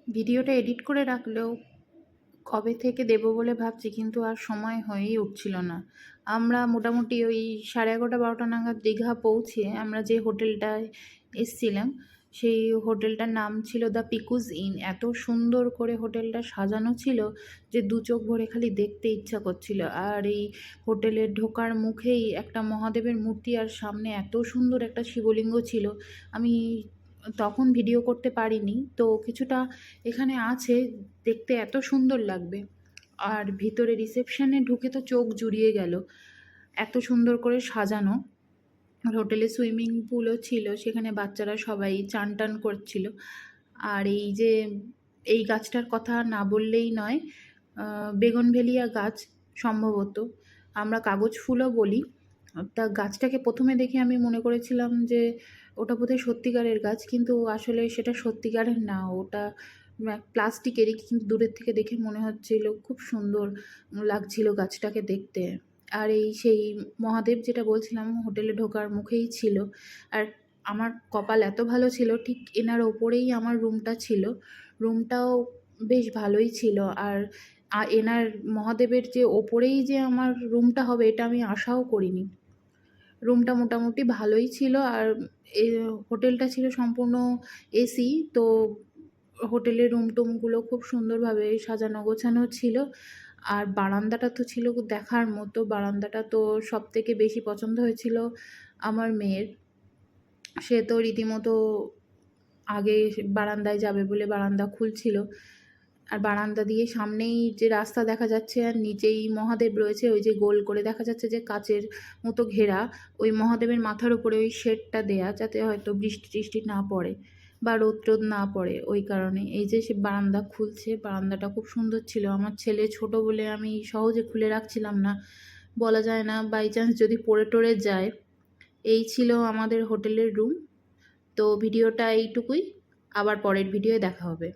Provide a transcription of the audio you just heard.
ভিডিওটা এডিট করে রাখলেও কবে থেকে দেবো বলে ভাবছি, কিন্তু আর সময় হয়েই উঠছিল না। আমরা মোটামুটি ওই 11:30-12টা নাগাদ দীঘা পৌঁছে আমরা যে হোটেলটায় এসছিলাম, সেই হোটেলটার নাম ছিল দ্য পিকুজ ইন। এত সুন্দর করে হোটেলটা সাজানো ছিল যে দু চোখ ভরে খালি দেখতে ইচ্ছা করছিল। আর এই হোটেলের ঢোকার মুখেই একটা মহাদেবের মূর্তি, আর সামনে এত সুন্দর একটা শিবলিঙ্গ ছিল। আমি তখন ভিডিও করতে পারিনি, তো কিছুটা এখানে আছে, দেখতে এত সুন্দর লাগবে। আর ভিতরে রিসেপশনে ঢুকে তো চোখ জুড়িয়ে গেল, এত সুন্দর করে সাজানো। আর হোটেলে সুইমিং পুলও ছিল, সেখানে বাচ্চারা সবাই চান টান করছিল। আর এই যে এই গাছটার কথা না বললেই নয়, বেগুনভেলিয়া গাছ সম্ভবত, আমরা কাগজ ফুলও বলি। তা গাছটাকে প্রথমে দেখে আমি মনে করেছিলাম যে ওটা বোধহয় সত্যিকারের গাছ, কিন্তু আসলে সেটা সত্যিকারের না, ওটা প্লাস্টিকেরই। কিন্তু দূরের থেকে দেখে মনে হচ্ছিল খুব সুন্দর লাগছিল গাছটাকে দেখতে। আর এই সেই মহাদেব যেটা বলছিলাম হোটেলে ঢোকার মুখেই ছিল। আর আমার কপাল এত ভালো ছিল, ঠিক এনার ওপরেই আমার রুমটা ছিল। রুমটাও বেশ ভালোই ছিল। আর এনার মহাদেবের যে ওপরেই যে আমার রুমটা হবে এটা আমি আশাও করিনি। রুমটা মোটামুটি ভালোই ছিল। আর এ হোটেলটা ছিল সম্পূর্ণ এসি, তো হোটেলের রুম টুমগুলো খুব সুন্দরভাবে সাজানো গোছানো ছিল। আর বারান্দাটা তো ছিল দেখার মতো। বারান্দাটা তো সবথেকে বেশি পছন্দ হয়েছিল আমার মেয়ের। সে তো রীতিমতো আগে বারান্দায় যাবে বলে বারান্দা খুলছিল। আর বারান্দা দিয়ে সামনেই যে রাস্তা দেখা যাচ্ছে, আর নিচেই মহাদেব রয়েছে, ওই যে গোল করে দেখা যাচ্ছে যে কাচের মতো ঘেরা, ওই মহাদেবের মাথার উপরে ওই শেডটা দেয়া, যাতে হয়তো বৃষ্টি টিষ্টি না পড়ে বা রোদ টোদ না পড়ে। ওই কারণে এই যে সে বারান্দা খুলছে, বারান্দাটা খুব সুন্দর ছিল। আমার ছেলে ছোট বলে আমি সহজে খুলে রাখছিলাম না, বলা যায় না বাই চান্স যদি পড়ে টরে যায়। এই ছিল আমাদের হোটেলের রুম। তো ভিডিওটা এইটুকুই, আবার পরের ভিডিওয়ে দেখা হবে।